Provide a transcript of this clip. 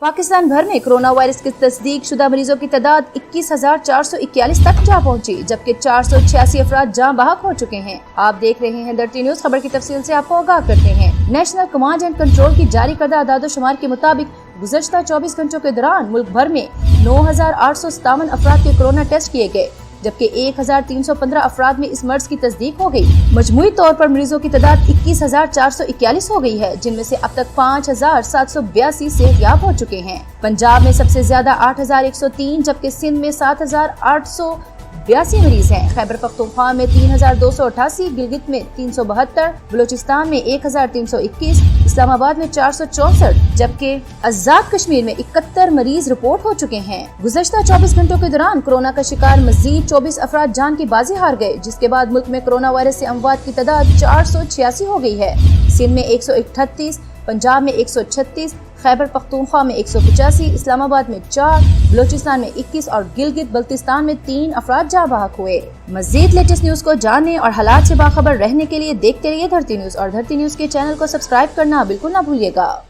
पाकिस्तान भर में corona virus की तस्दीक शुदा मरीजों की तादाद 21,441 तक जा पहुंची, जबकि 486 अफराद जाँ बहक हो चुके हैं। आप देख रहे हैं धरती न्यूज। खबर की तफसील से आपको आगाह करते हैं। नेशनल कमांड एंड कंट्रोल की जारी करदा आदाद-ओ-शुमार के मुताबिक गुज़श्ता 24 घंटों के दौरान मुल्क भर में 9,857 अफराद के कोरोना टेस्ट किए गए, जबकि 1,315 अफराद में इस मर्ज की तस्दीक हो गई। मजमूई तौर पर मरीजों की तादाद 21,441 हो गई है, जिनमें से अब तक 5,782 सेहतयाब हो चुके हैं। पंजाब में सबसे ज्यादा 8,103, जबकि सिंध में 7,882 मरीज हैं। खैबर पख्तूनख्वा में 3,288, गिलगित में 372, बलोचिस्तान में 1,321, इस्लामाबाद में 464, जबकि आजाद कश्मीर में 71 मरीज रिपोर्ट हो चुके हैं। गुज़श्ता 24 घंटों के दौरान कोरोना का शिकार मजीद 24 अफराद जान की बाजी हार गए, जिसके बाद मुल्क में कोरोना वायरस से अमवात की तादाद 486 हो गई है। सिंध में 138, पंजाब में 136, खैबर पख्तूनख्वा में 185, इस्लामाबाद में 4, बलोचिस्तान में 21 और गिलगित बल्तिस्तान में 3 अफराद जाँ बहक हुए। मजीद लेटेस्ट न्यूज को जानने और हालात से बाखबर रहने के लिए देखते रहिए धरती न्यूज, और धरती न्यूज के चैनल को सब्सक्राइब करना बिल्कुल ना भूलिएगा।